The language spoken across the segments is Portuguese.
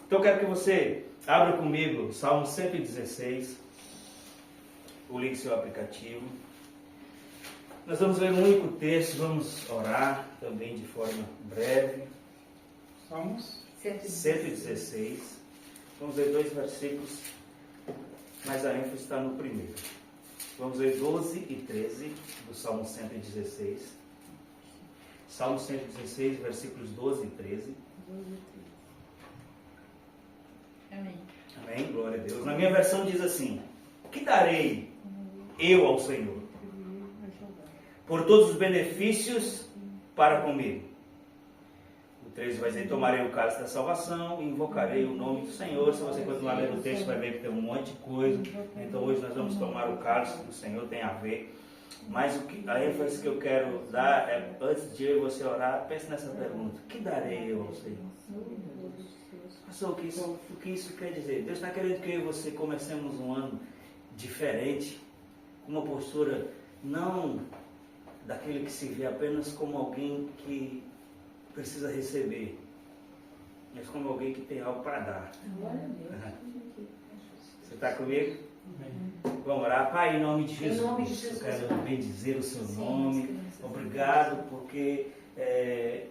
Então eu quero que você abra comigo Salmo 116, ou ligue seu aplicativo. Nós vamos ler um único texto, vamos orar também de forma breve. Salmos 116. Vamos ler 2 versículos, mas a ênfase está no primeiro. Vamos ler 12 e 13 do Salmo 116. Salmo 116, versículos 12 e 13. Amém. Amém, glória a Deus. Na minha versão diz assim: que darei eu ao Senhor por todos os benefícios para comigo? O 13 vai dizer: tomarei o cálice da salvação e invocarei o nome do Senhor. Se você continuar lendo o texto, vai ver que tem um monte de coisa. Então hoje nós vamos tomar o cálice do Senhor, tem a ver. Mas a ênfase que eu quero dar é, antes de eu e você orar, pense nessa pergunta: que darei eu ao Senhor? Pastor, o que isso quer dizer? Deus está querendo que eu e você comecemos um ano diferente, com uma postura não daquele que se vê apenas como alguém que precisa receber, mas como alguém que tem algo para dar. Você está comigo? Vamos orar. Pai, em nome de Jesus, eu quero bendizer o seu nome. Obrigado, porque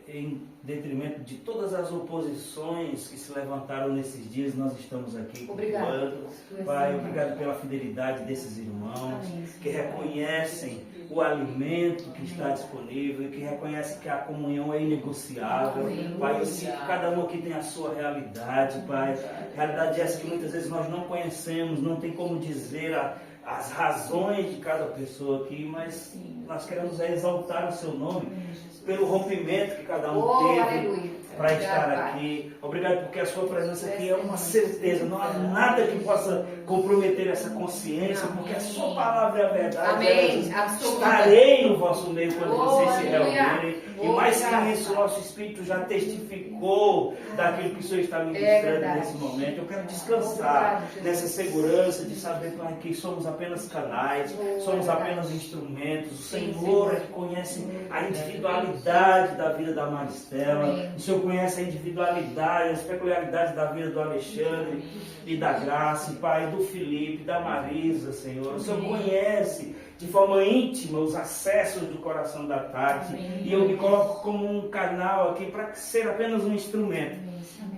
em detrimento de todas as oposições que se levantaram nesses dias, nós estamos aqui cultuando. Pai, obrigado pela fidelidade desses irmãos que reconhecem o alimento que está disponível e que reconhecem que a comunhão é inegociável. Pai, eu sei que cada um aqui tem a sua realidade, Pai. Realidade essa que muitas vezes nós não conhecemos, não tem como dizer as razões de cada pessoa aqui, mas nós queremos exaltar o seu nome pelo rompimento que cada um teve para estar aqui. Obrigado porque a sua presença aqui é uma certeza. Não há nada que possa comprometer essa consciência, porque a sua palavra é a verdade. Amém. Estarei no vosso meio quando vocês se reunirem. E mais que isso, o nosso Espírito já testificou daquilo que o Senhor está ministrando nesse momento. Eu quero descansar nessa segurança de saber que somos apenas canais, somos apenas instrumentos. O Senhor é que conhece a individualidade da vida da Maristela. O Senhor conhece a individualidade, as peculiaridades da vida do Alexandre e da Graça, Pai, do Felipe, da Marisa, Senhor. O Senhor conhece de forma íntima os acessos do coração da Tati. E eu me coloco como um canal aqui para ser apenas um instrumento.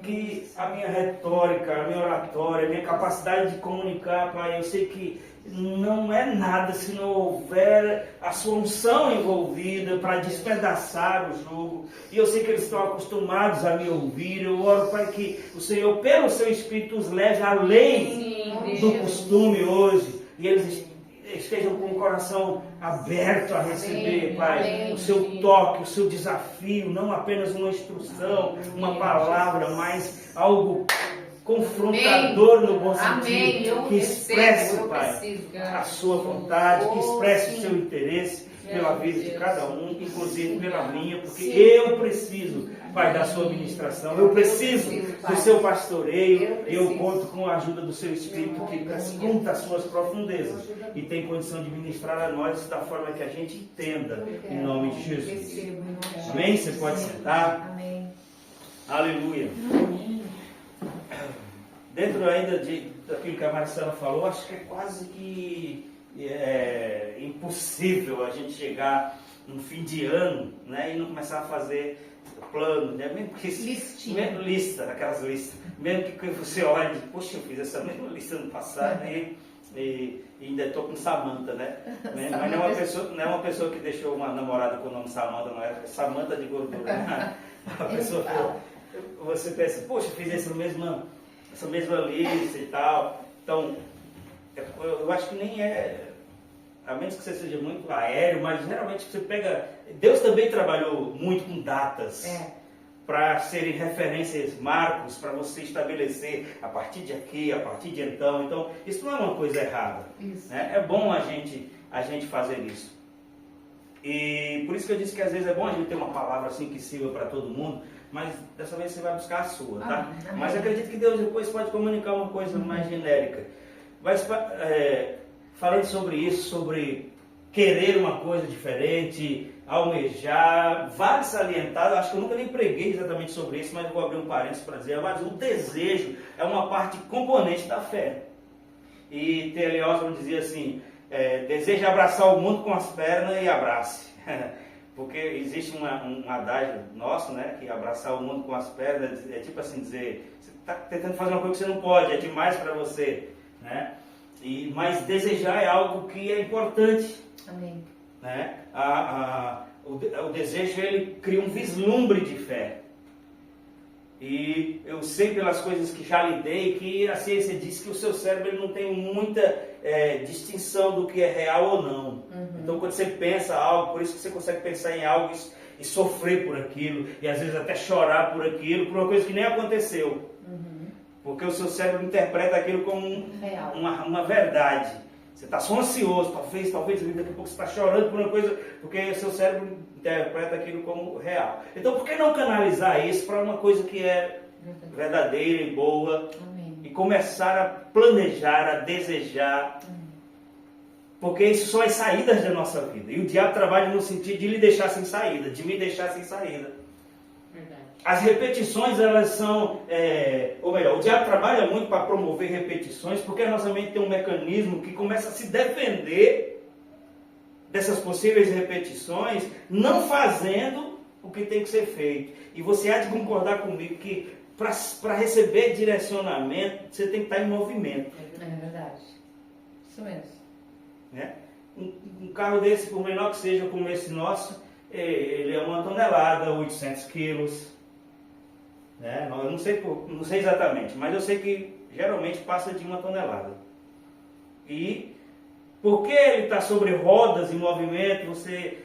Que a minha retórica, a minha oratória, a minha capacidade de comunicar, Pai, eu sei que não é nada se não houver a sua unção envolvida para despedaçar o jugo. E eu sei que eles estão acostumados a me ouvir. Eu oro para que o Senhor, pelo seu Espírito, os leve além do costume hoje. E eles estejam com o coração aberto a receber, Pai, o seu toque, o seu desafio, não apenas uma instrução, uma palavra, mas algo confrontador no bom sentido, que expresse, Pai, a sua vontade, que expresse o seu interesse pela vida de cada um, inclusive pela minha, porque eu preciso, Pai, da sua administração, eu preciso do seu pastoreio, eu conto com a ajuda do seu Espírito que prescruta as suas profundezas e tem condição de ministrar a nós da forma que a gente entenda, em nome de Jesus. Amém? Você pode sentar. Amém. Aleluia. Dentro ainda daquilo que a Marcela falou, acho que é quase que impossível a gente chegar no fim de ano, né, e não começar a fazer plano, né, mesmo que mesmo lista, aquelas listas, mesmo que você olhe e diz, poxa, eu fiz essa mesma lista ano passado e ainda estou com Samanta, né? Mas não é uma pessoa que deixou uma namorada com o nome Samanta, não é Samanta de gordura, né? A pessoa você pensa, poxa, eu fiz essa mesma lista e tal. Então, eu acho que nem a menos que você seja muito aéreo, mas geralmente você pega... Deus também trabalhou muito com datas para serem referências, marcos, para você estabelecer a partir de aqui, a partir de então. Então, isso não é uma coisa errada. Né? É bom a gente fazer isso. E por isso que eu disse que às vezes é bom a gente ter uma palavra assim que sirva para todo mundo, mas dessa vez você vai buscar a sua, tá? Mas eu acredito que Deus depois pode comunicar uma coisa mais genérica. Mas falando sobre isso, sobre querer uma coisa diferente, almejar, vale salientar, eu acho que eu nunca nem preguei exatamente sobre isso, mas eu vou abrir um parênteses para dizer, mas o desejo é uma parte componente da fé. E T.L. Osborne dizia assim, deseja abraçar o mundo com as pernas e abrace. Porque existe um adágio nosso, né, que abraçar o mundo com as pernas é tipo assim dizer, você está tentando fazer uma coisa que você não pode, é demais para você, né? Mas desejar é algo que é importante. Amém. Né? O desejo, ele cria um vislumbre de fé. E eu sei pelas coisas que já lidei que a ciência diz que o seu cérebro ele não tem muita distinção do que é real ou não. Então quando você pensa algo, por isso que você consegue pensar em algo e sofrer por aquilo, e às vezes até chorar por aquilo, por uma coisa que nem aconteceu. Porque o seu cérebro interpreta aquilo como uma verdade. Você está só ansioso, talvez, daqui a pouco você está chorando por uma coisa, porque o seu cérebro interpreta aquilo como real. Então, por que não canalizar isso para uma coisa que é verdadeira e boa? Amém. E começar a planejar, a desejar. Porque isso são as saídas da nossa vida. E o diabo trabalha no sentido de lhe deixar sem saída, de me deixar sem saída. As repetições, elas são, ou melhor, o diabo trabalha muito para promover repetições, porque a nossa mente tem um mecanismo que começa a se defender dessas possíveis repetições, não fazendo o que tem que ser feito. E você há de concordar comigo que para receber direcionamento, você tem que estar em movimento. É verdade. Isso mesmo. Né? Um carro desse, por menor que seja como esse nosso, ele é 1 tonelada, 800 quilos. Né? Eu não sei exatamente, mas eu sei que geralmente passa de 1 tonelada. E porque ele está sobre rodas em movimento,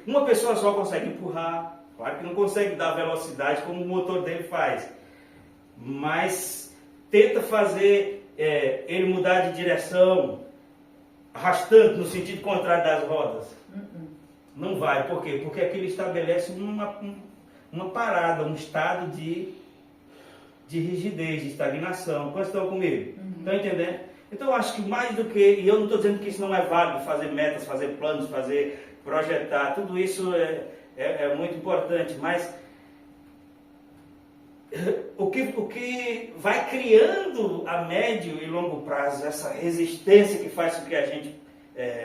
uma pessoa só consegue empurrar. Claro que não consegue dar velocidade como o motor dele faz, mas tenta fazer ele mudar de direção, arrastando no sentido contrário das rodas. Não vai, por quê? Porque aquilo estabelece uma parada, um estado de rigidez, de estagnação. Quantos estão comigo? Estão entendendo? Então eu acho que mais do que, e eu não estou dizendo que isso não é válido, fazer metas, fazer planos, projetar, tudo isso é muito importante, mas o que vai criando a médio e longo prazo essa resistência que faz com que a gente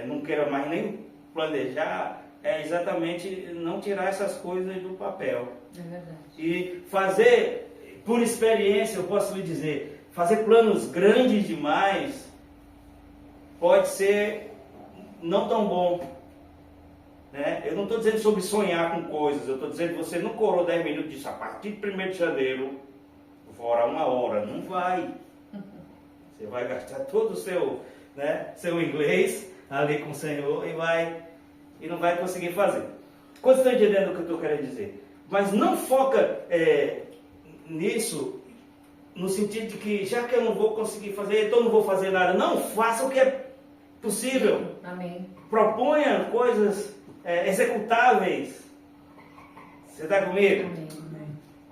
não queira mais nem planejar, é exatamente não tirar essas coisas do papel. É verdade. E fazer, por experiência, eu posso lhe dizer, fazer planos grandes demais pode ser não tão bom. Né? Eu não estou dizendo sobre sonhar com coisas, eu estou dizendo que você não corou 10 minutos disso, a partir de 1º de janeiro, vou orar 1 hora. Não vai. Você vai gastar todo o seu inglês ali com o Senhor e não vai conseguir fazer. Quantos estão entendendo o que eu estou querendo dizer? Mas não foca nisso no sentido de que já que eu não vou conseguir fazer, então não vou fazer nada. Não, faça o que é possível. Amém. Proponha coisas executáveis. Você está comigo? Amém.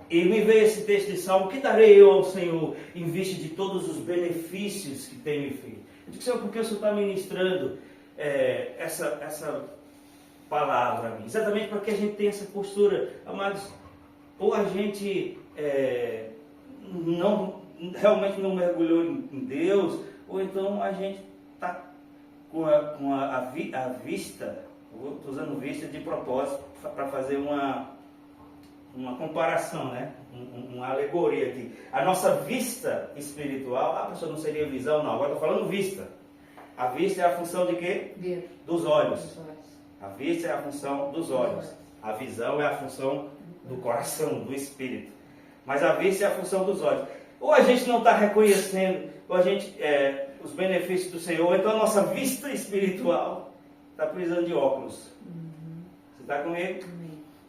E me veio esse texto de Salmo: que darei eu ao Senhor em vista de todos os benefícios que tem me feito? Eu digo, Senhor, por que o Senhor está ministrando essa palavra a mim? Exatamente para que a gente tenha essa postura, amados. Ou a gente realmente não mergulhou em Deus, ou então a gente está com a vista, estou usando vista de propósito para fazer uma comparação, né? Uma alegoria aqui. A nossa vista espiritual, a pessoa não seria visão, não, agora estou falando vista. A vista é a função de quê? Ver. Dos olhos. A vista é a função dos olhos. A visão é a função do coração, do espírito. Mas a vista é a função dos olhos. Ou a gente não está reconhecendo, ou a gente, os benefícios do Senhor, ou então a nossa vista espiritual está precisando de óculos. Você está comigo?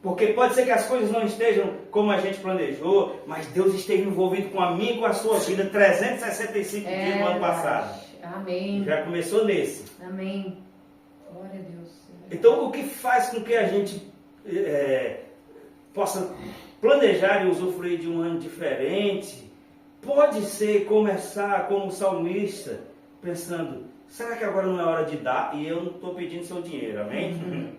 Porque pode ser que as coisas não estejam como a gente planejou, mas Deus esteja envolvido com a minha e com a sua vida 365 dias no ano passado. Amém. Já começou nesse. Amém. Glória a Deus. Então, o que faz com que a gente possa planejar e usufruir de um ano diferente, pode ser começar como salmista, pensando, será que agora não é hora de dar? E eu não estou pedindo seu dinheiro, amém?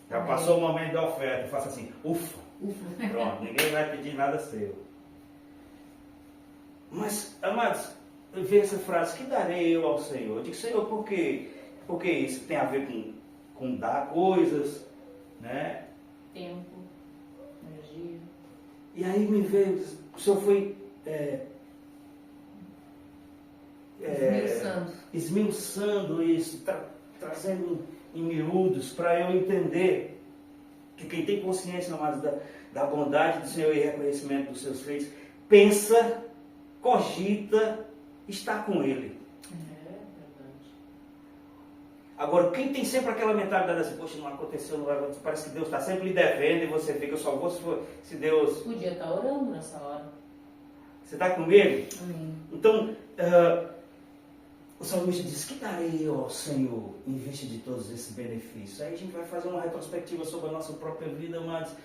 Já passou o momento da oferta. Faça assim, ufa. Ufa. Pronto, ninguém vai pedir nada seu. Mas, amados, eu vi essa frase, que darei eu ao Senhor? Eu digo, Senhor, por quê? Porque isso tem a ver com dar coisas, né? Tempo, energia. E aí me veio, o Senhor foi esmiuçando isso, trazendo em miúdos para eu entender que quem tem consciência, amados, da bondade do Senhor e reconhecimento dos seus feitos, pensa, cogita, está com Ele. É verdade. Agora, quem tem sempre aquela mentalidade assim, poxa, não aconteceu, não vai acontecer, parece que Deus está sempre lhe devendo e você fica, eu só vou se Deus... Podia estar orando nessa hora. Você está comigo? Amém. Então, o salmista diz, que darei eu ao Senhor em vista de todos esses benefícios? Aí a gente vai fazer uma retrospectiva sobre a nossa própria vida, mas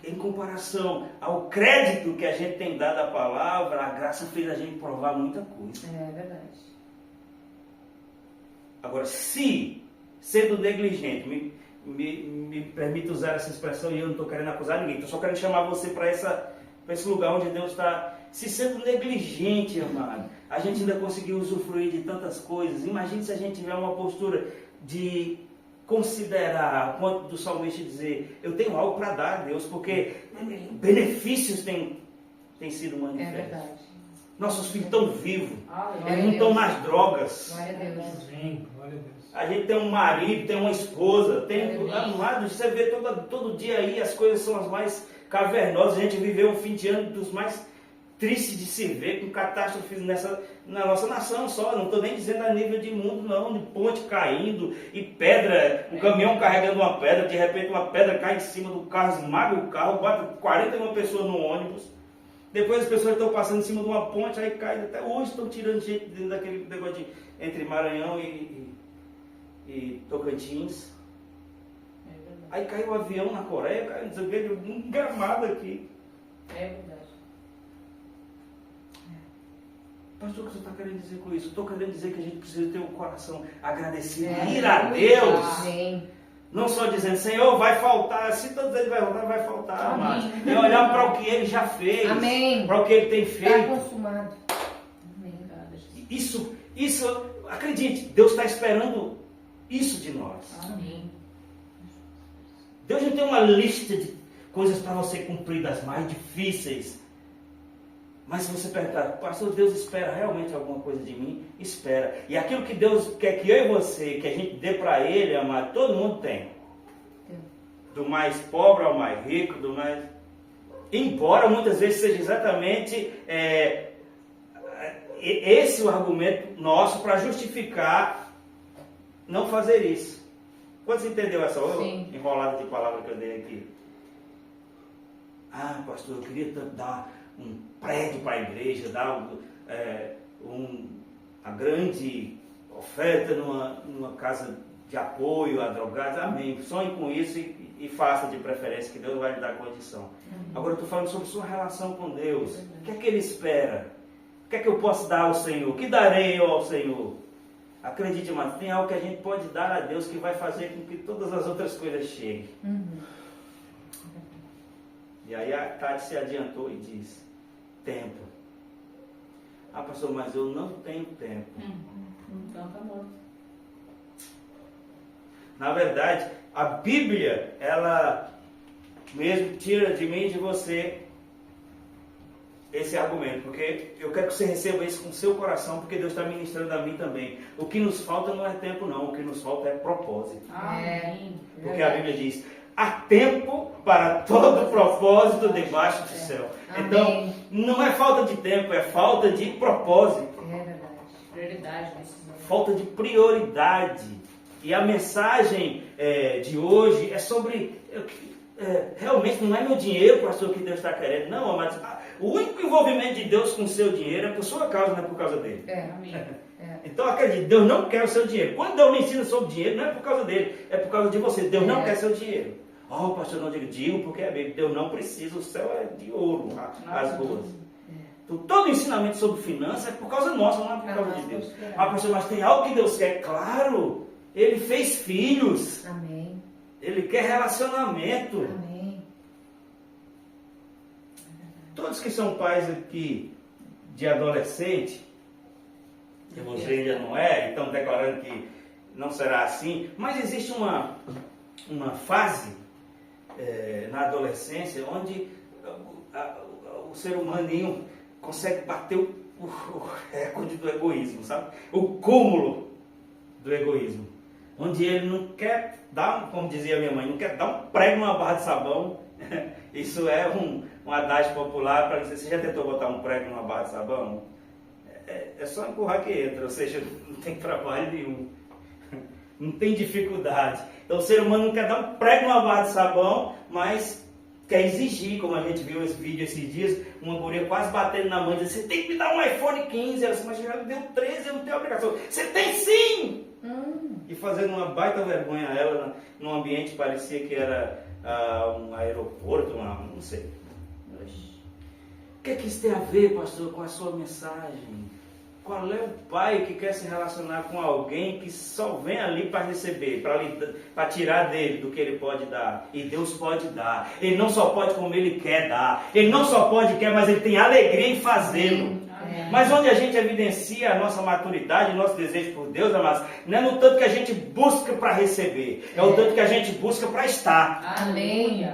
em comparação ao crédito que a gente tem dado à palavra, a graça fez a gente provar muita coisa. É verdade. Agora, se, sendo negligente, me permite usar essa expressão e eu não estou querendo acusar ninguém, estou só querendo chamar você para esse lugar onde Deus está, se sendo negligente, amado, a gente ainda conseguiu usufruir de tantas coisas. Imagine se a gente tiver uma postura de considerar, a ponto do salmista dizer, eu tenho algo para dar a Deus, porque benefícios têm sido É manifestos. verdade. Nossos filhos estão vivos, Aleluia. eles não estão nas drogas. Glória a Deus. Amém. Glória a Deus. A gente tem um marido, tem uma esposa, tem Amém. amado, você vê todo dia aí, as coisas são as mais cavernosas. A gente viveu um fim de ano dos mais tristes de se ver, com catástrofes na nossa nação só. Não estou nem dizendo a nível de mundo, não, de ponte caindo e pedra, um caminhão carregando uma pedra, de repente uma pedra cai em cima do carro, esmaga o carro, bate 41 pessoas no ônibus. Depois as pessoas estão passando em cima de uma ponte, aí cai, até hoje estão tirando gente dentro daquele negócio entre Maranhão e Tocantins. É verdade. Aí caiu um avião na Coreia, caiu um gramado aqui. É verdade. Pastor, o que você está querendo dizer com isso? Estou querendo dizer que a gente precisa ter um coração agradecido, É. ir a Deus. Amém. Não só dizendo, Senhor, vai faltar, se todos eles vai voltar, vai faltar, Amém. mas é olhar para o que Ele já fez, Amém. para o que Ele tem Está feito. consumado. Amém. Isso, acredite, Deus está esperando isso de nós. Amém. Deus não tem uma lista de coisas para você cumprir, das mais difíceis. Mas se você perguntar, pastor, Deus espera realmente alguma coisa de mim? Espera. E aquilo que Deus quer que eu e você, que a gente dê para Ele, amado, todo mundo tem. Do mais pobre ao mais rico, do mais... Embora muitas vezes seja exatamente esse o argumento nosso para justificar não fazer isso. Quando você entendeu essa enrolada de palavra que eu dei aqui? Ah, pastor, eu queria tanto dar um prédio para a igreja, dar uma grande oferta numa casa de apoio a drogados. Amém. Sonhe com isso e faça de preferência, que Deus vai lhe dar condição. Agora eu estou falando sobre sua relação com Deus. O que é que Ele espera? O que é que eu posso dar ao Senhor? O que darei eu ao Senhor? Acredite, mas tem algo que a gente pode dar a Deus que vai fazer com que todas as outras coisas cheguem. E aí a Tati se adiantou e disse, tempo. Ah, pastor, mas eu não tenho tempo. Então tá morto. Na verdade, a Bíblia, ela mesmo tira de mim e de você esse argumento, porque eu quero que você receba isso com o seu coração, porque Deus está ministrando a mim também. O que nos falta não é tempo não, o que nos falta é propósito. Amém. Porque a Bíblia diz, há tempo para todo propósito debaixo do céu. Então, não é falta de tempo, é falta de propósito. É verdade. Prioridade decisão. Falta de prioridade. E a mensagem de hoje é sobre... realmente não é meu dinheiro, pastor, que Deus está querendo. Não, mas o único envolvimento de Deus com o seu dinheiro é por sua causa, não é por causa dele. Amém. Então acredite, Deus não quer o seu dinheiro. Quando Deus lhe ensina sobre dinheiro, não é por causa dele, é por causa de você. Deus não quer seu dinheiro. Oh, pastor, não digo porque é Bíblia. Deus não precisa, o céu é de ouro, as ruas. Então, todo ensinamento sobre finanças é por causa nossa, não é por causa de Deus. Ah, pastor, mas tem algo que Deus quer? Claro, Ele fez filhos. Amém. Ele quer relacionamento. Amém. Todos que são pais aqui de adolescente, que você ainda não é, estão declarando que não será assim, mas existe uma fase na adolescência onde o ser humaninho consegue bater o recorde do egoísmo, sabe? O cúmulo do egoísmo. Onde ele não quer dar, como dizia minha mãe, não quer dar um prego numa barra de sabão. Isso é um adagio popular para dizer, você já tentou botar um prego numa barra de sabão? É só empurrar que entra, ou seja, não tem trabalho nenhum. Não tem dificuldade. Então o ser humano não quer dar um prego numa barra de sabão, mas quer exigir, como a gente viu esse vídeo esses dias, uma guria quase batendo na mãe, dizendo, você tem que me dar um iPhone 15. Ela disse, mas já me deu 13, eu não tenho obrigação. Você tem sim! E fazendo uma baita vergonha a ela, num ambiente que parecia que era um aeroporto, não sei. O que é que isso tem a ver, pastor, com a sua mensagem? Qual é o pai que quer se relacionar com alguém que só vem ali para receber, para tirar dele do que ele pode dar? E Deus pode dar. Ele não só pode como ele quer dar. Ele não só pode quer, mas ele tem alegria em fazê-lo. Mas onde a gente evidencia a nossa maturidade, o nosso desejo por Deus, amados, não é no tanto que a gente busca para receber, é o tanto que a gente busca para estar. Amém.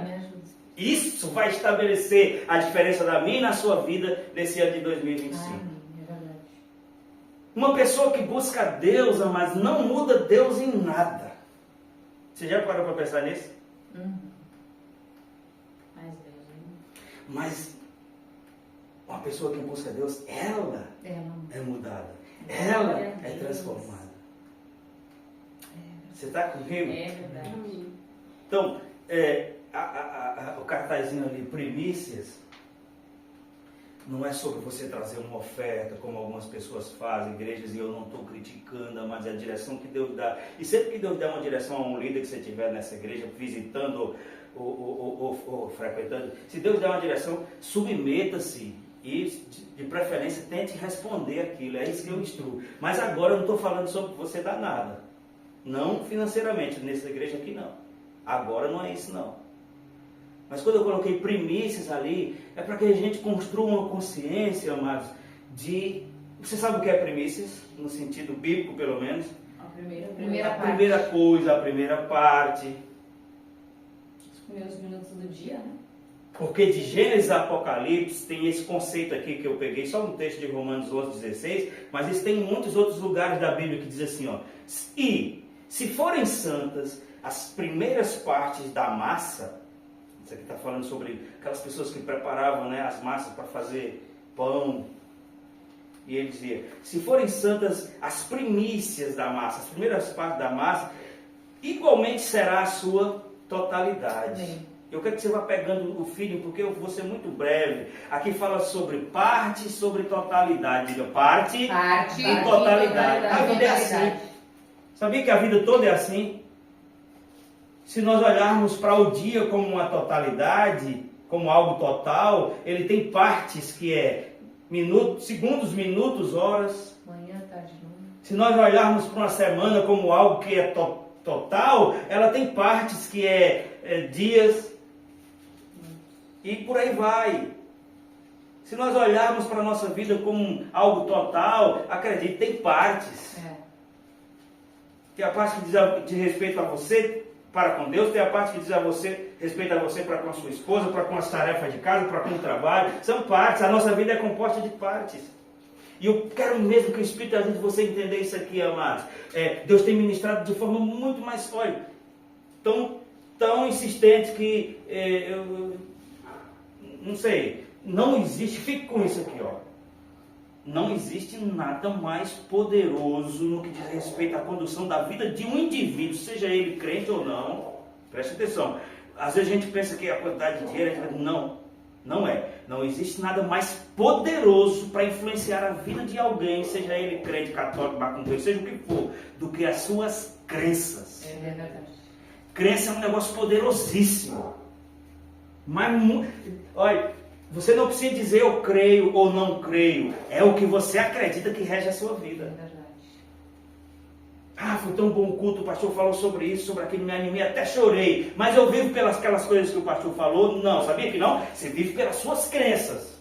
Isso vai estabelecer a diferença da minha e na sua vida nesse ano de 2025. Amém. É verdade. Uma pessoa que busca Deus, amados, não muda Deus em nada. Você já parou para pensar nisso? Mas uma pessoa que busca Deus, ela é mudada. Ela é transformada. Você está comigo? É verdade. Então, o cartazinho ali, primícias, não é sobre você trazer uma oferta, como algumas pessoas fazem, igrejas, e eu não estou criticando, mas é a direção que Deus dá. E sempre que Deus der uma direção a um líder que você tiver nessa igreja, visitando ou frequentando, se Deus der uma direção, submeta-se. E, de preferência, tente responder aquilo. É isso que eu instruo. Mas agora eu não estou falando sobre você dar nada. Não financeiramente, nessa igreja aqui não. Agora não é isso não. Mas quando eu coloquei primícias ali, é para que a gente construa uma consciência, amados, de... Você sabe o que é primícias? No sentido bíblico, pelo menos? A primeira coisa, a primeira parte. Os primeiros minutos do dia, né? Porque de Gênesis a Apocalipse tem esse conceito aqui que eu peguei só no texto de Romanos 11:16, mas isso tem em muitos outros lugares da Bíblia que diz assim, ó, e se forem santas as primeiras partes da massa, isso aqui está falando sobre aquelas pessoas que preparavam, né, as massas para fazer pão, e ele dizia, se forem santas as primícias da massa, as primeiras partes da massa, igualmente será a sua totalidade. Amém. Eu quero que você vá pegando o feeling, porque eu vou ser muito breve. Aqui fala sobre parte e sobre totalidade. Diga, parte e totalidade. A vida é assim. Sabia que a vida toda é assim? Se nós olharmos para o dia como uma totalidade, como algo total, ele tem partes que é minutos, segundos, minutos, horas. Manhã, tarde, noite. Se nós olharmos para uma semana como algo que é total, ela tem partes que é dias. E por aí vai. Se nós olharmos para a nossa vida como algo total, acredite, tem partes. Tem a parte que diz respeito a você para com Deus, tem a parte que diz respeito a você para com a sua esposa, para com as tarefas de casa, para com o trabalho. São partes, a nossa vida é composta de partes. E eu quero mesmo que o Espírito ajude você a entender isso aqui, amados. Deus tem ministrado de forma muito mais forte, tão insistente que não sei, não existe, fique com isso aqui, ó. Não existe nada mais poderoso no que diz respeito à condução da vida de um indivíduo, seja ele crente ou não. Preste atenção. Às vezes a gente pensa que a quantidade de dinheiro, não é. Não existe nada mais poderoso para influenciar a vida de alguém, seja ele crente, católico, macumbeiro, seja o que for, do que as suas crenças. É verdade. Crença é um negócio poderosíssimo. Mas, olha, você não precisa dizer eu creio ou não creio. É o que você acredita que rege a sua vida. É verdade. Ah, foi tão bom o culto, o pastor falou sobre isso, sobre aquilo, me animei, até chorei. Mas eu vivo pelas aquelas coisas que o pastor falou? Não, sabia que não? Você vive pelas suas crenças.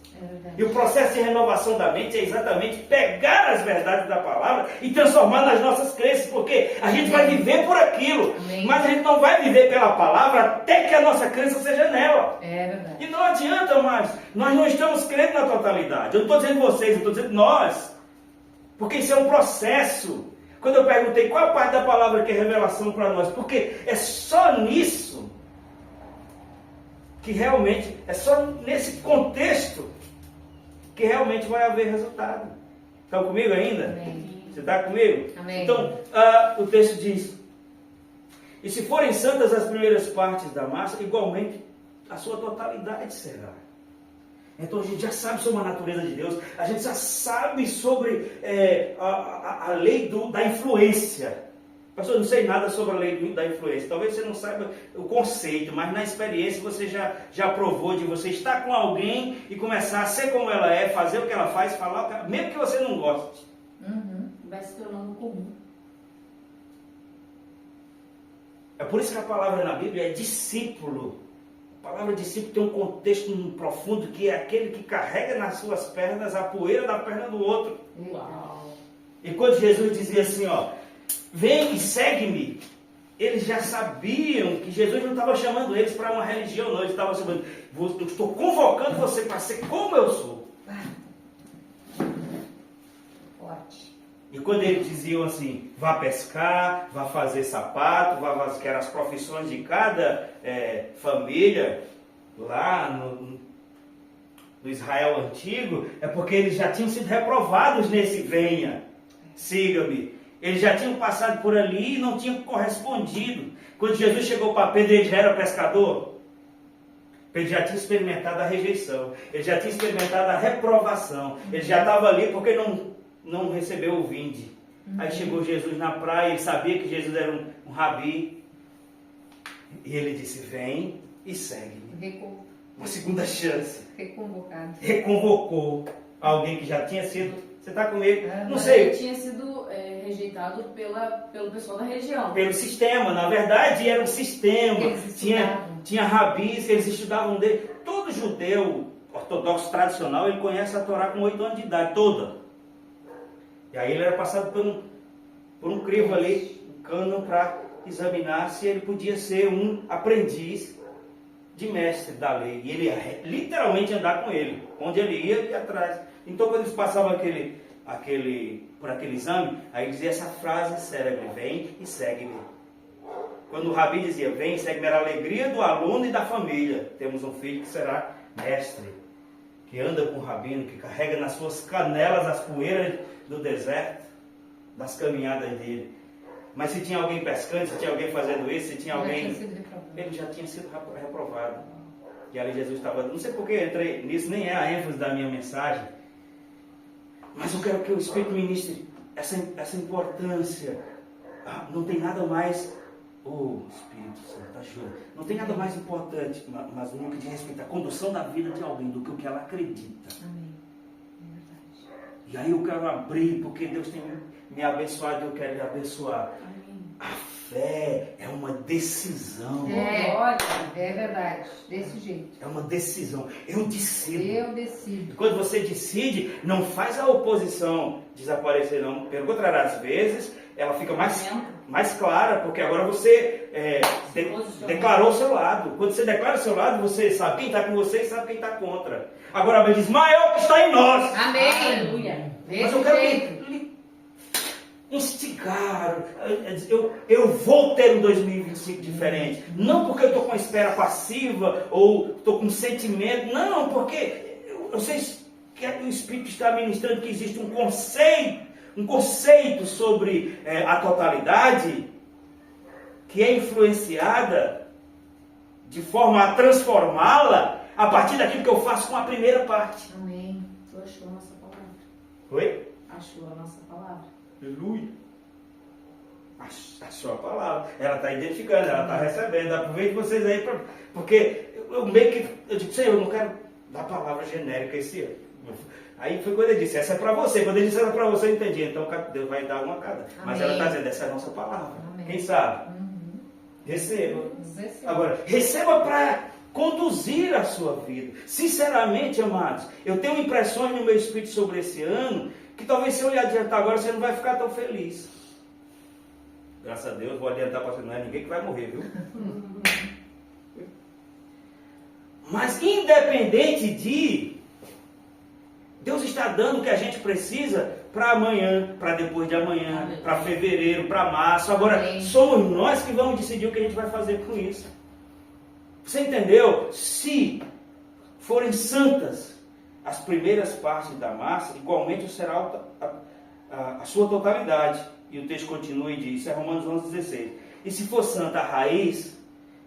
E o processo de renovação da mente é exatamente pegar as verdades da palavra e transformar nas nossas crenças, porque a gente vai viver por aquilo, mas a gente não vai viver pela palavra até que a nossa crença seja nela. É verdade. E não adianta mais, nós não estamos crendo na totalidade. Eu não estou dizendo vocês, eu estou dizendo nós, porque isso é um processo. Quando eu perguntei qual a parte da palavra que é revelação para nós, porque é só nisso que realmente, é só nesse contexto que realmente vai haver resultado. Estão comigo ainda? Amém. Você está comigo? Amém. Então, o texto diz: e se forem santas as primeiras partes da massa, igualmente a sua totalidade será. Então a gente já sabe sobre a natureza de Deus, a gente já sabe sobre a lei da influência. Pastor, eu não sei nada sobre a lei da influência. Talvez você não saiba o conceito, mas na experiência você já provou de você estar com alguém e começar a ser como ela é, fazer o que ela faz, falar o que ela, mesmo que você não goste. Vai se tornando comum. É por isso que a palavra na Bíblia é discípulo. A palavra discípulo tem um contexto profundo, que é aquele que carrega nas suas pernas a poeira da perna do outro. Uau. E quando Jesus dizia assim, ó, vem e segue-me, eles já sabiam que Jesus não estava chamando eles para uma religião, não. Ele estava chamando, eu estou convocando você para ser como eu sou. Forte. E quando eles diziam assim, vá pescar, vá fazer sapato, que eram as profissões de cada família lá no Israel antigo, é porque eles já tinham sido reprovados nesse venha, siga-me. Eles já tinham passado por ali e não tinham correspondido. Quando Jesus chegou para Pedro, ele já era pescador. Pedro já tinha experimentado a rejeição. Ele já tinha experimentado a reprovação. Ele já estava ali porque não recebeu o vinde. Aí chegou Jesus na praia, ele sabia que Jesus era um rabi. E ele disse, vem e segue-me. Uma segunda chance. Reconvocado. Reconvocou alguém que já tinha sido... Você está comigo? Não Mas sei. ele tinha sido rejeitado pelo pessoal da região. Pelo sistema, na verdade era um sistema, tinha rabis, eles estudavam dele. Todo judeu ortodoxo tradicional, ele conhece a Torá com 8 anos de idade, toda. E aí ele era passado por um crivo ali, um cânon, para examinar se ele podia ser um aprendiz de mestre da lei. E ele ia literalmente andar com ele, onde ele ia atrás. Então quando eles passavam por aquele exame, aí dizia essa frase célebre, vem e segue-me. Quando o rabi dizia, vem e segue-me, era a alegria do aluno e da família. Temos um filho que será mestre, que anda com o rabino, que carrega nas suas canelas as poeiras do deserto, das caminhadas dele. Mas se tinha alguém pescando, se tinha alguém fazendo isso, se tinha alguém... Ele já tinha sido reprovado. E ali Jesus estava... Não sei por que eu entrei nisso, nem é a ênfase da minha mensagem. Mas eu quero que o Espírito ministre essa importância. Não tem nada mais... Espírito Santo, ajuda. Não tem nada mais importante, mas no que diz respeito à condução da vida de alguém do que o que ela acredita. Amém. É verdade. E aí eu quero abrir, porque Deus tem me abençoado e eu quero lhe abençoar. Amém. A fé é uma decisão. É verdade. Desse jeito. É uma decisão. Eu decido. Eu decido. Quando você decide, não faz a oposição desaparecer, não. Pelo contrário, às vezes, ela fica mais clara, porque agora você declarou o seu lado. Quando você declara o seu lado, você sabe quem está com você e sabe quem está contra. Agora a Bíblia diz, maior que está em nós. Amém. Aleluia. Mas eu quero lhe instigar. Eu vou ter um 2025 diferente. Não porque eu estou com espera passiva ou estou com sentimento. Não, porque eu sei que o Espírito está ministrando que existe um conceito sobre a totalidade que é influenciada de forma a transformá-la a partir daquilo que eu faço com a primeira parte. Amém. Tu achou a nossa palavra. Oi? Achou a nossa palavra. Aleluia. Achou a palavra. Ela está identificando, ela está recebendo. Aproveite vocês aí, porque eu meio que... Eu digo, Senhor, eu não quero dar palavra genérica esse ano. Aí foi quando ele disse, essa é para você. Quando ele disse essa é para você, eu entendi. Então Deus vai dar uma a cada. Mas ela está dizendo, essa é a nossa palavra. Amém. Quem sabe? Uhum. Receba. Receba. Agora, receba para conduzir a sua vida. Sinceramente, amados, eu tenho impressões no meu espírito sobre esse ano, que talvez se eu lhe adiantar agora, você não vai ficar tão feliz. Graças a Deus, vou adiantar para você, não é ninguém que vai morrer, viu? Mas independente de, Deus está dando o que a gente precisa para amanhã, para depois de amanhã, para fevereiro, para março. Agora, Amém. somos nós que vamos decidir o que a gente vai fazer com isso. Você entendeu? Se forem santas as primeiras partes da massa, igualmente será a sua totalidade. E o texto continua e diz, isso é Romanos 11,16. E se for santa a raiz,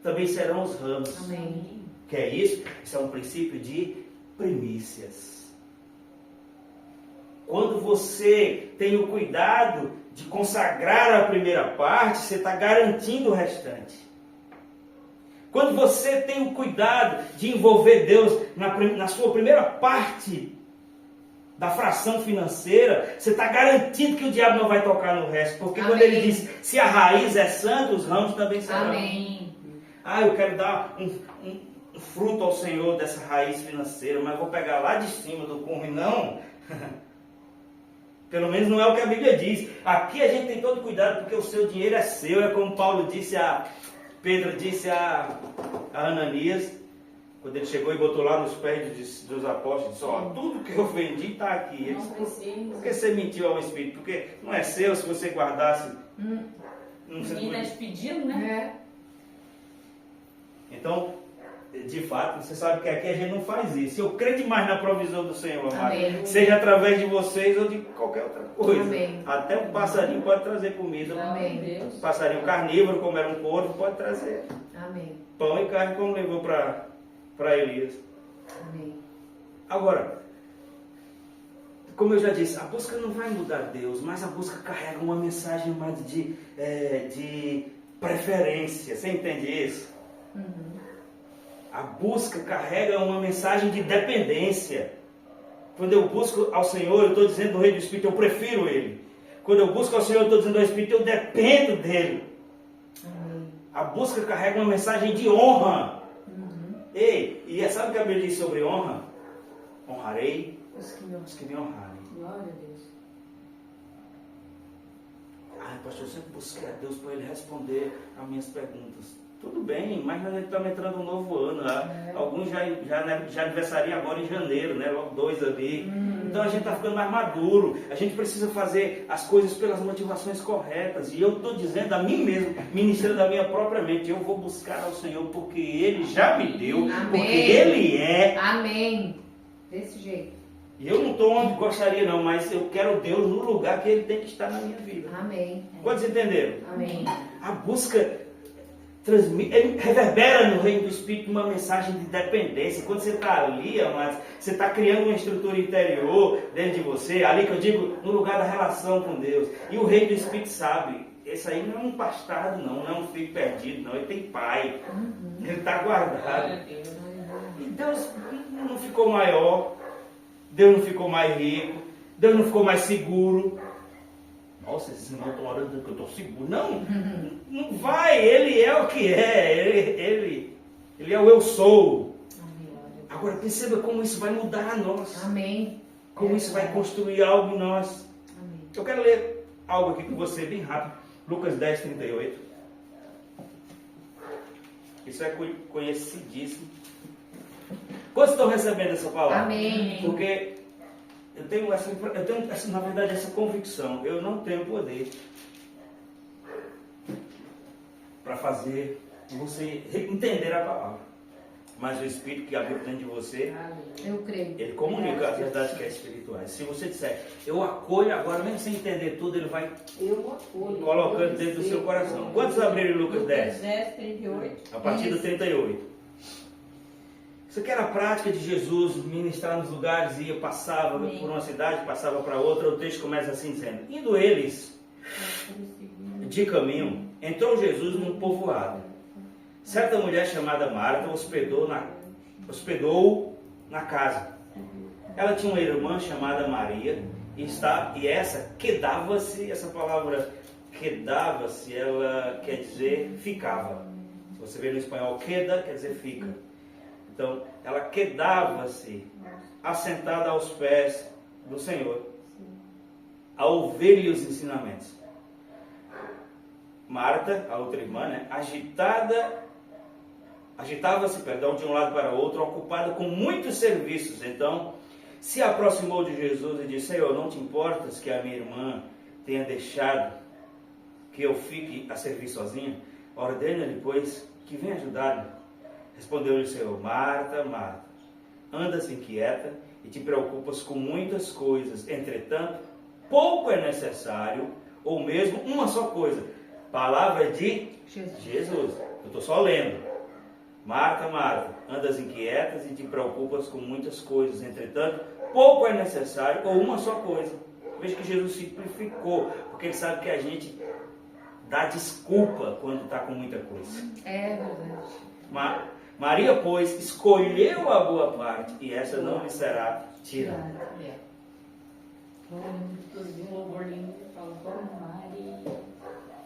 também serão os ramos. Amém. Que é isso? Isso é um princípio de primícias. Quando você tem o cuidado de consagrar a primeira parte, você está garantindo o restante. Quando você tem o cuidado de envolver Deus na sua primeira parte da fração financeira, você está garantido que o diabo não vai tocar no resto. Porque Amém. quando ele diz, se a raiz é santa, os ramos também serão. Amém. Eu quero dar um fruto ao Senhor dessa raiz financeira, mas vou pegar lá de cima do cume, não. Pelo menos não é o que a Bíblia diz. Aqui a gente tem todo cuidado, porque o seu dinheiro é seu. É como Pedro disse a Ananias, quando ele chegou e botou lá nos pés dos apóstolos, disse, tudo que eu vendi está aqui. Ele disse, por que você mentiu ao Espírito? Porque não é seu, se você guardasse. Ninguém está te pedindo, né? Então, de fato, você sabe que aqui a gente não faz isso. Eu creio demais na provisão do Senhor, amado. Seja através de vocês ou de qualquer outra coisa. Amém. Até um passarinho pode trazer comida. Amém. Um passarinho carnívoro, como era um corvo, pode trazer Amém. pão e carne, como levou para Elias. Amém. Agora, como eu já disse, a busca não vai mudar Deus, mas a busca carrega uma mensagem mais de preferência. Você entende isso? A busca carrega uma mensagem de dependência. Quando eu busco ao Senhor, eu estou dizendo do Rei do Espírito, eu prefiro Ele. Quando eu busco ao Senhor, eu estou dizendo ao Espírito, eu dependo dEle. Amém. A busca carrega uma mensagem de honra. Ei, e sabe o que a Bíblia diz sobre honra? Honrarei os que me honrarem. Glória a Deus. Pastor, eu sempre busquei a Deus para Ele responder as minhas perguntas. Tudo bem, mas nós estamos entrando no novo ano. Alguns já aniversariam agora em janeiro, né? Logo 2 ali. Então a gente está ficando mais maduro. A gente precisa fazer as coisas pelas motivações corretas. E eu estou dizendo a mim mesmo, ministrando a minha própria mente, eu vou buscar ao Senhor porque Ele já me deu, Amém. porque Ele é. Amém. Desse jeito. E eu não estou onde gostaria não, mas eu quero Deus no lugar que Ele tem que estar na minha vida. Amém. Quantos entenderam? Amém. A busca reverbera no reino do Espírito uma mensagem de dependência. Quando você está ali, amados, você está criando uma estrutura interior dentro de você, ali que eu digo, no lugar da relação com Deus. E o reino do Espírito sabe, esse aí não é um bastardo não é um filho perdido não, ele tem pai. Ele está guardado. E Deus não ficou maior, Deus não ficou mais rico, Deus não ficou mais seguro. Nossa, esses irmãos estão orando que eu estou seguro. Não, não vai, Ele é o que é, Ele é o eu sou. Agora perceba como isso vai mudar a nós. Amém. Como isso vai construir algo em nós. Amém. Eu quero ler algo aqui com você bem rápido. Lucas 10, 38. Isso é conhecidíssimo. Quantos estão recebendo essa palavra? Amém. Porque eu tenho na verdade, essa convicção. Eu não tenho poder para fazer você entender a palavra. Mas o Espírito que habita dentro de você, Eu creio. ele comunica as verdades que é espirituais. Se você disser, eu acolho agora, mesmo sem entender tudo, ele vai colocando dentro do seu coração. Quantos abriram Lucas 10? 10, 38. A partir do 38. Isso aqui era a prática de Jesus ministrar nos lugares, ia, passava por uma cidade, passava para outra. O texto começa assim dizendo, indo eles de caminho, entrou Jesus num povoado. Certa mulher chamada Marta hospedou na casa. ela tinha uma irmã chamada Maria, e essa quedava-se, essa palavra quedava-se, ela quer dizer ficava. Se você vê no espanhol, queda quer dizer fica. Então, ela quedava-se assentada aos pés do Senhor, a ouvir-lhe os ensinamentos. Marta, a outra irmã, né, agitava-se, de um lado para o outro, ocupada com muitos serviços. Então, se aproximou de Jesus e disse: Senhor, não te importas que a minha irmã tenha deixado que eu fique a servir sozinha? Ordena-lhe, pois, que venha ajudar-me. Respondeu-lhe o Senhor: Marta, Marta, andas inquieta e te preocupas com muitas coisas. Entretanto, pouco é necessário, ou mesmo uma só coisa. Palavra de Jesus. Eu estou só lendo. Marta, Marta, andas inquietas e te preocupas com muitas coisas. Entretanto, pouco é necessário, ou uma só coisa. Veja que Jesus simplificou, porque ele sabe que a gente dá desculpa quando está com muita coisa. É verdade. Maria, pois, escolheu a boa parte, e essa não lhe será tirada. Um louvor lindo, fala como Maria,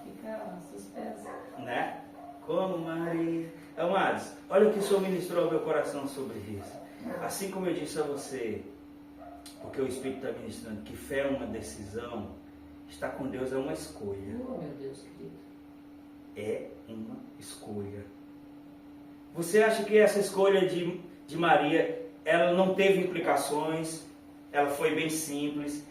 fica suspensa. Né? Como Maria. Amados, olha o que o Senhor ministrou ao meu coração sobre isso. Assim como eu disse a você, porque o Espírito está ministrando, que fé é uma decisão, estar com Deus é uma escolha. Oh, meu Deus querido. É uma escolha. Você acha que essa escolha de Maria, ela não teve implicações, ela foi bem simples?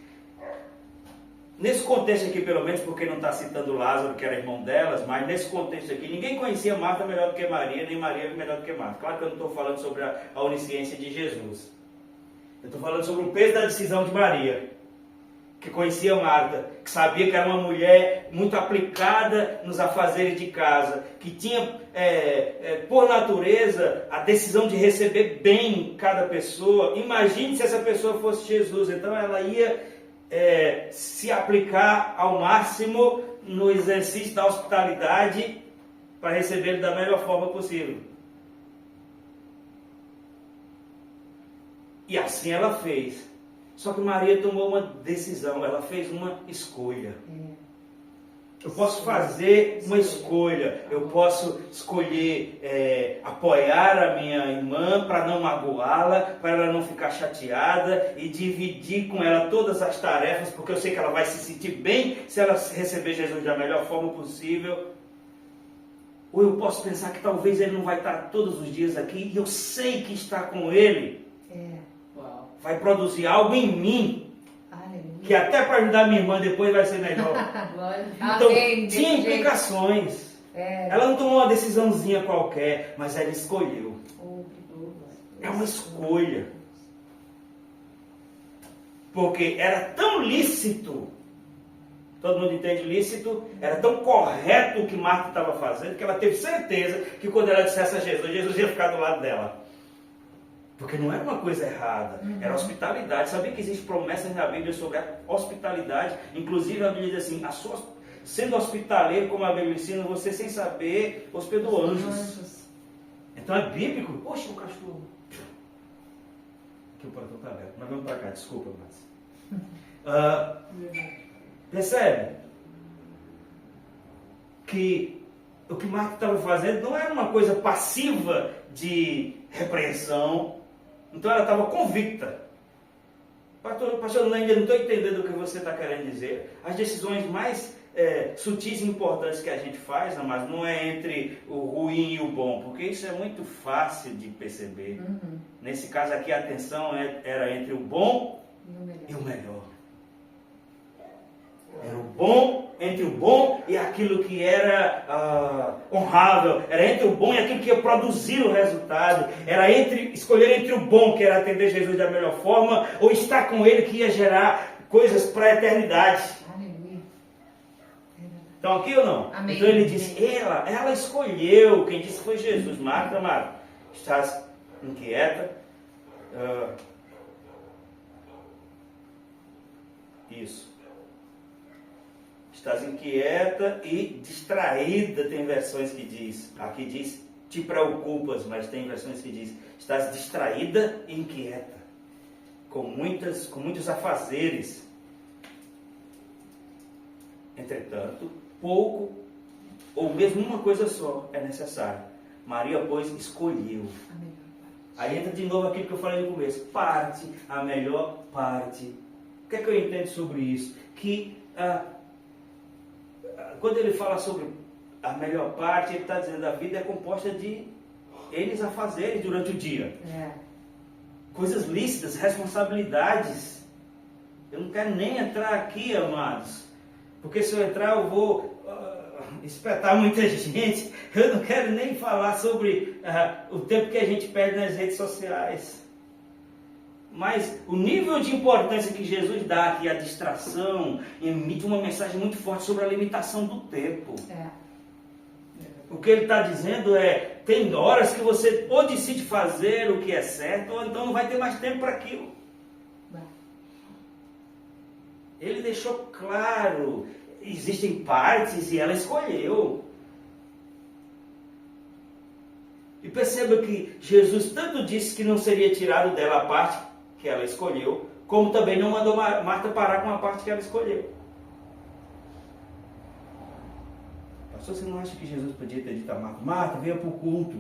Nesse contexto aqui, pelo menos, porque não está citando Lázaro, que era irmão delas, mas nesse contexto aqui, ninguém conhecia Marta melhor do que Maria, nem Maria melhor do que Marta. Claro que eu não estou falando sobre a onisciência de Jesus. Eu estou falando sobre o peso da decisão de Maria, que conhecia Marta, que sabia que era uma mulher muito aplicada nos afazeres de casa, que tinha, por natureza, a decisão de receber bem cada pessoa. Imagine se essa pessoa fosse Jesus. Então ela ia se aplicar ao máximo no exercício da hospitalidade para receber ele da melhor forma possível. E assim ela fez. Só que Maria tomou uma decisão, ela fez uma escolha. Eu posso fazer uma escolha, eu posso escolher apoiar a minha irmã para não magoá-la, para ela não ficar chateada e dividir com ela todas as tarefas, porque eu sei que ela vai se sentir bem se ela receber Jesus da melhor forma possível. Ou eu posso pensar que talvez ele não vai estar todos os dias aqui e eu sei que estar com ele vai produzir algo em mim, que até para ajudar minha irmã depois vai ser melhor. Então, tinha implicações. Ela não tomou uma decisãozinha qualquer, mas ela escolheu. É uma escolha. Porque era tão lícito, todo mundo entende lícito, era tão correto o que Marta estava fazendo, que ela teve certeza que quando ela dissesse a Jesus, Jesus ia ficar do lado dela. Porque não era uma coisa errada, era hospitalidade. Sabia que existem promessas na Bíblia sobre a hospitalidade? Inclusive a Bíblia diz assim, sendo hospitaleiro, como a Bíblia ensina, você sem saber hospedou anjos. Então é bíblico. Poxa, o cachorro. Aqui o portão está aberto. Mas vamos para cá, desculpa, mas... percebe? Que o que Marta estava fazendo não era uma coisa passiva de repreensão. Então ela estava convicta. Pastor, eu ainda não estou entendendo o que você está querendo dizer. As decisões mais sutis e importantes que a gente faz, mas não é entre o ruim e o bom, porque isso é muito fácil de perceber. Nesse caso aqui a atenção era entre o bom e o melhor. Era o bom, entre o bom e aquilo que era honrável. Era entre o bom e aquilo que ia produzir o resultado. Era escolher entre o bom, que era atender Jesus da melhor forma, ou estar com Ele, que ia gerar coisas para a eternidade. Então aqui ou não? Amém. Então ele disse, ela escolheu. Quem disse foi Jesus. Marta, estás inquieta? Isso. Estás inquieta e distraída, tem versões que diz. Aqui diz, te preocupas, mas tem versões que diz, estás distraída e inquieta. com muitos afazeres. Entretanto, pouco ou mesmo uma coisa só é necessário. Maria, pois, escolheu. Aí entra de novo aquilo que eu falei no começo. Parte, a melhor parte. O que é que eu entendo sobre isso? Que quando ele fala sobre a melhor parte, ele está dizendo que a vida é composta de eles afazeres durante o dia. Coisas lícitas, responsabilidades. Eu não quero nem entrar aqui, amados. Porque se eu entrar eu vou espetar muita gente. Eu não quero nem falar sobre o tempo que a gente perde nas redes sociais. Mas o nível de importância que Jesus dá aqui, a distração, emite uma mensagem muito forte sobre a limitação do tempo. O que ele está dizendo é, tem horas que você ou decide fazer o que é certo, ou então não vai ter mais tempo para aquilo. Ele deixou claro, existem partes e ela escolheu. E perceba que Jesus tanto disse que não seria tirado dela a parte que ela escolheu, como também não mandou Marta parar com a parte que ela escolheu. Pastor, você não acha que Jesus podia ter dito a Marta, Marta, venha para o culto?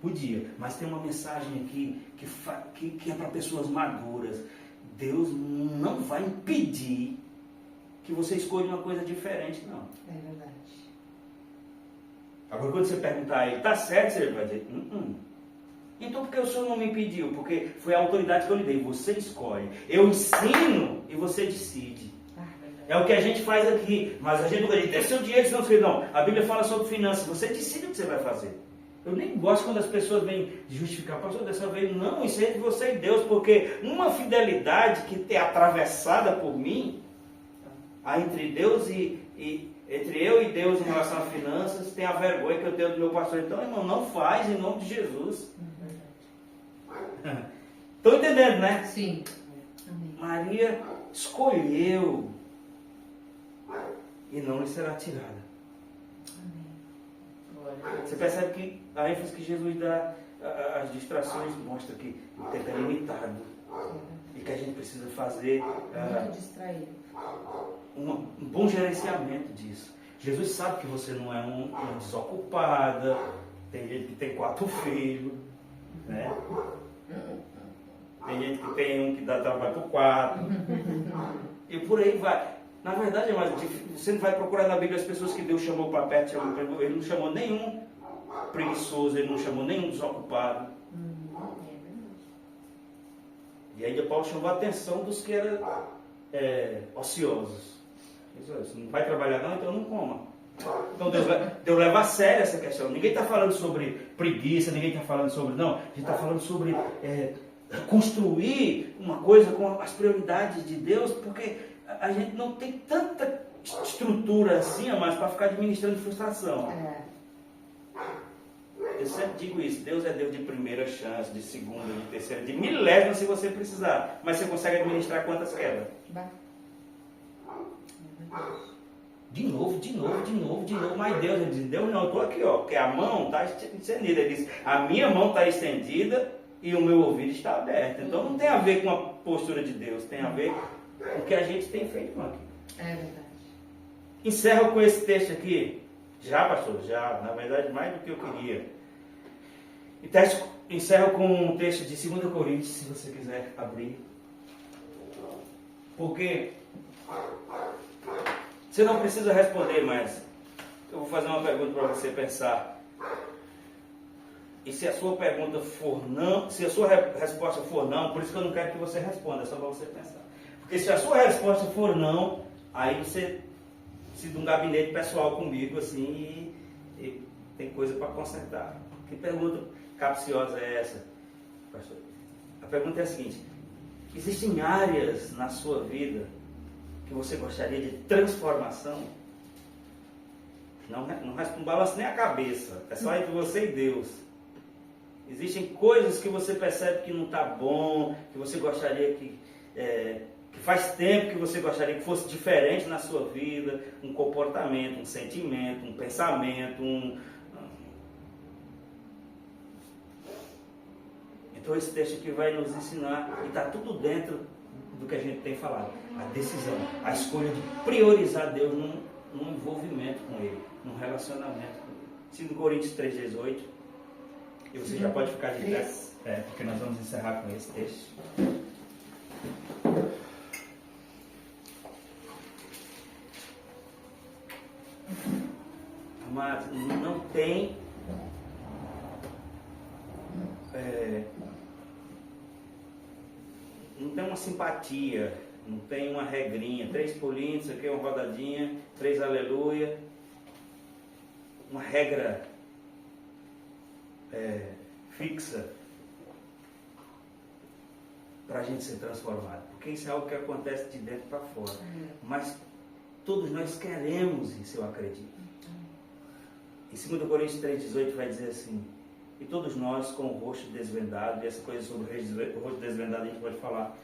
Podia, mas tem uma mensagem aqui que é para pessoas maduras. Deus não vai impedir que você escolha uma coisa diferente, não. É verdade. Agora, quando você perguntar a ele, está certo? Ele vai dizer, Então, por que o senhor não me impediu? Porque foi a autoridade que eu lhe dei. Você escolhe. Eu ensino e você decide. É o que a gente faz aqui. Mas a gente nunca diz, tem seu dinheiro, senão você não. A Bíblia fala sobre finanças. Você decide o que você vai fazer. Eu nem gosto quando as pessoas vêm justificar. Pastor, dessa vez, não, isso é entre você e Deus. Porque uma fidelidade que é atravessada por mim, entre Deus entre eu e Deus em relação a finanças, tem a vergonha que eu tenho do meu pastor. Então, irmão, não faz em nome de Jesus. Estão entendendo, né? Sim. Amém. Maria escolheu e não lhe será tirada. Amém. Você percebe que a ênfase que Jesus dá às distrações mostra que o tempo é limitado e que a gente precisa fazer Muito distraído. um bom gerenciamento disso. Jesus sabe que você não é uma desocupada, tem gente que tem 4 filhos, né? Tem gente que tem um que dá trabalho por 4, e por aí vai. Na verdade, é mais difícil. Você não vai procurar na Bíblia as pessoas que Deus chamou para perto, ele não chamou nenhum preguiçoso, ele não chamou nenhum desocupado. E ainda Paulo chamou a atenção dos que eram ociosos. Você não vai trabalhar não, então não coma. Então Deus leva a sério essa questão. Ninguém está falando sobre preguiça, ninguém está falando sobre... Não, a gente está falando sobre construir uma coisa com as prioridades de Deus, porque a gente não tem tanta estrutura assim, mas para ficar administrando frustração. Eu sempre digo isso, Deus é Deus de primeira chance, de segunda, de terceira, de milésima se você precisar. Mas você consegue administrar quantas quebra? De novo, mas Deus, ele diz, Deus não, eu estou aqui, ó, porque a mão está estendida. Ele diz, a minha mão está estendida e o meu ouvido está aberto. Então não tem a ver com a postura de Deus, tem a ver com o que a gente tem feito aqui. É verdade. Encerro com esse texto aqui. Já, pastor? Já, na verdade, mais do que eu queria. Encerro com um texto de 2 Coríntios, se você quiser abrir. Porque você não precisa responder, mas eu vou fazer uma pergunta para você pensar. E se a sua pergunta for não, se a sua resposta for não, por isso que eu não quero que você responda, é só para você pensar. Porque se a sua resposta for não, aí você precisa de um gabinete pessoal comigo, assim, e tem coisa para consertar. Que pergunta capciosa é essa, pastor? A pergunta é a seguinte: existem áreas na sua vida que você gostaria de transformação? Não balança nem a cabeça, é só entre você e Deus. Existem coisas que você percebe que não está bom, que você gostaria que faz tempo que você gostaria que fosse diferente na sua vida, um comportamento, um sentimento, um pensamento, Então esse texto aqui vai nos ensinar, e está tudo dentro do que a gente tem falado. A decisão, a escolha de priorizar Deus num envolvimento com Ele, num relacionamento com Ele. 2 Coríntios 3,18. E você já pode ficar de pé, porque nós vamos encerrar com esse texto. Amados, não tem uma simpatia, não tem uma regrinha, 3 pulinhos, isso aqui é uma rodadinha, 3 aleluia, uma regra fixa para a gente ser transformado, porque isso é algo que acontece de dentro para fora, mas todos nós queremos isso, eu acredito. Em 2 Coríntios 3,18 vai dizer assim: e todos nós com o rosto desvendado, e essa coisa sobre o rosto desvendado a gente pode falar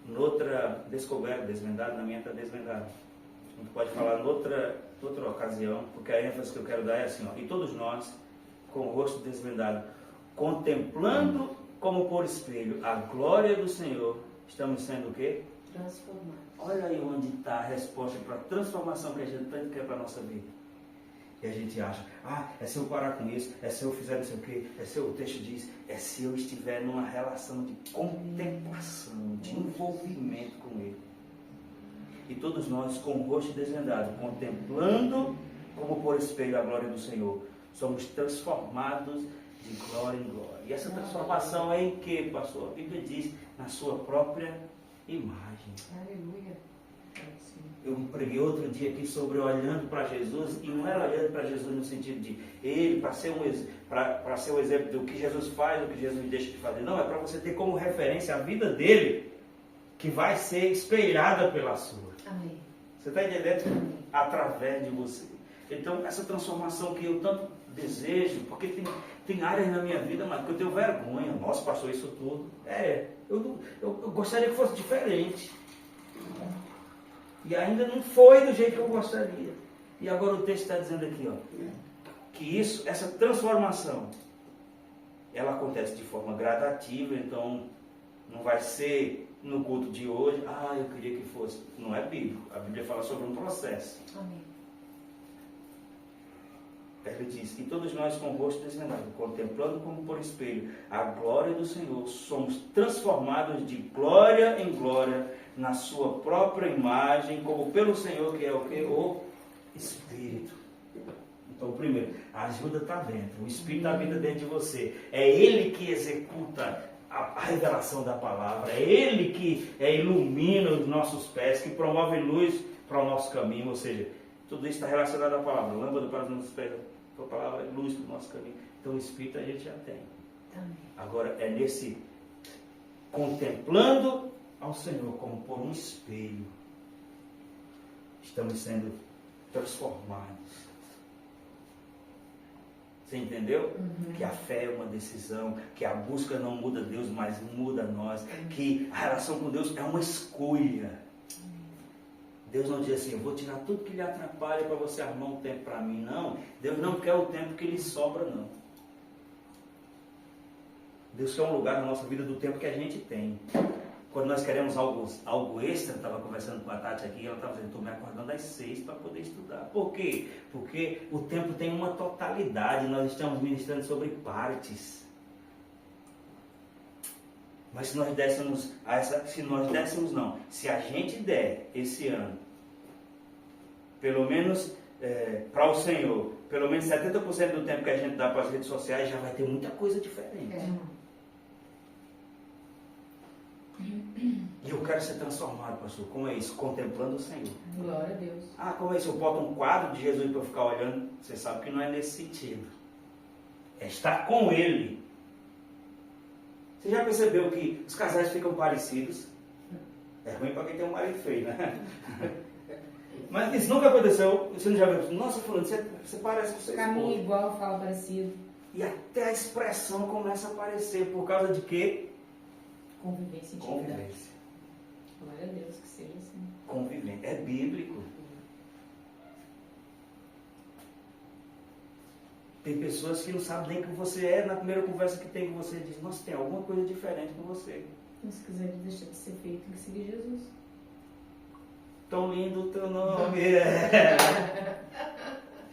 noutra, descoberto, desvendado, na minha está desvendado. A gente pode falar noutra ocasião, porque a ênfase que eu quero dar é assim, ó, e todos nós com o rosto desvendado, contemplando como por espelho a glória do Senhor, estamos sendo o quê? Transformados. Olha aí onde está a resposta para a transformação que a gente tanto quer para a nossa vida. E a gente acha, é se eu parar com isso, é se eu fizer não sei o quê, é se o texto diz, é se eu estiver numa relação de contemplação, de envolvimento com Ele. E todos nós, com o rosto desvendado, contemplando como por espelho a glória do Senhor, somos transformados de glória em glória. E essa transformação é em que, pastor? A Bíblia diz, na sua própria imagem. Aleluia. Eu preguei outro dia aqui sobre olhando para Jesus, e não era olhando para Jesus no sentido de Ele, para ser um exemplo do que Jesus faz, do que Jesus deixa de fazer. Não, é para você ter como referência a vida dele, que vai ser espelhada pela sua. Amém. Você está entendendo? Através de você. Então, essa transformação que eu tanto desejo, porque tem áreas na minha vida, mas que eu tenho vergonha. Nossa, pastor, isso tudo. Eu gostaria que fosse diferente. E ainda não foi do jeito que eu gostaria. E agora o texto está dizendo aqui, ó, que essa transformação, ela acontece de forma gradativa, então não vai ser no culto de hoje, eu queria que fosse. Não é bíblico. A Bíblia fala sobre um processo. Amém. Ele diz que todos nós com o rosto desvendado, contemplando como por espelho a glória do Senhor, somos transformados de glória em glória na sua própria imagem, como pelo Senhor, que é o que? O Espírito. Então, primeiro, a ajuda está dentro, o Espírito da vida dentro de você. É Ele que executa a revelação da palavra, é Ele que ilumina os nossos pés, que promove luz para o nosso caminho, ou seja, tudo isso está relacionado à palavra. Lâmpada para os nossos pés, a palavra é luz para o nosso caminho. Então o Espírito a gente já tem. Amém. Agora é nesse contemplando ao Senhor como por um espelho, estamos sendo transformados. Você entendeu? Que a fé é uma decisão, que a busca não muda Deus, mas muda nós, que a relação com Deus é uma escolha. Deus não diz assim, eu vou tirar tudo que lhe atrapalha para você arrumar um tempo para mim. Não, Deus não quer o tempo que lhe sobra, não. Deus quer um lugar na nossa vida do tempo que a gente tem. Quando nós queremos algo extra, eu estava conversando com a Tati aqui, ela estava dizendo, estou me acordando às 6 para poder estudar. Por quê? Porque o tempo tem uma totalidade, nós estamos ministrando sobre partes. Mas se a gente der esse ano, pelo menos para o Senhor, pelo menos 70% do tempo que a gente dá para as redes sociais, já vai ter muita coisa diferente. E eu quero ser transformado, pastor. Como é isso? Contemplando o Senhor. Glória a Deus. Como é isso? Eu boto um quadro de Jesus para eu ficar olhando. Você sabe que não é nesse sentido. É estar com Ele. Você já percebeu que os casais ficam parecidos? É ruim para quem tem um marido feio, né? Mas isso nunca aconteceu. Você não já viu? Nossa, fulano, você parece com o seu esposo. Caminho igual, fala parecido. E até a expressão começa a aparecer. Por causa de quê? Convivência. Convivência. Glória a Deus que seja assim. Convivência. É bíblico. Tem pessoas que não sabem nem quem você é, na primeira conversa que tem com você, diz, nossa, tem alguma coisa diferente com você. Então, se quiser deixar de ser feito, tem que seguir Jesus. Tão lindo o teu nome.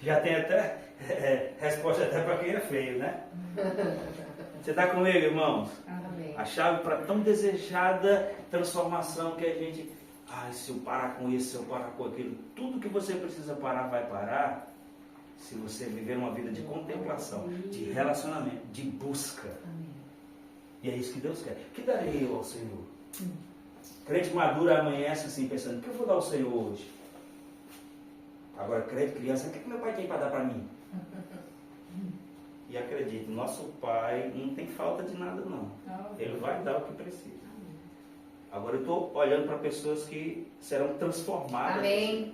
Já tem até resposta até para quem é feio, né? Você está comigo, irmãos? Amém. A chave para tão desejada transformação que a gente... Ai, se eu parar com isso, se eu parar com aquilo, tudo que você precisa parar, vai parar. Se você viver uma vida de contemplação, de relacionamento, de busca. Amém. E é isso que Deus quer. O que darei eu ao Senhor? Crente maduro amanhece assim, pensando, o que eu vou dar ao Senhor hoje? Agora, crente criança, o que meu pai tem para dar para mim? E acredito, nosso pai não tem falta de nada não. Ele vai dar o que precisa. Agora eu estou olhando para pessoas que serão transformadas. Amém.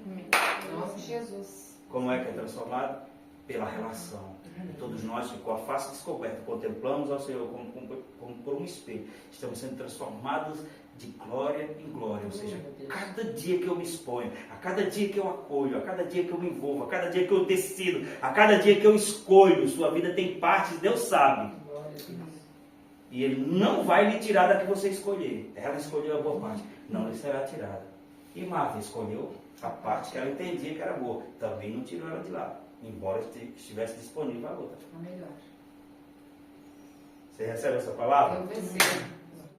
Nossa, Jesus. Como é que é transformado? Pela relação. Todos nós, com a face descoberta, contemplamos ao Senhor como por um espelho. Estamos sendo transformados de glória em glória. Ou seja, cada dia que eu me exponho, a cada dia que eu acolho, a cada dia que eu me envolvo, a cada dia que eu decido, a cada dia que eu escolho, sua vida tem partes, Deus sabe. E Ele não vai lhe tirar da que você escolher. Ela escolheu a boa parte. Não lhe será tirada. E Marta escolheu a parte que ela entendia que era boa. Também não tirou ela de lá. Embora estivesse disponível a outra. A melhor. Você recebe essa palavra? Eu venci.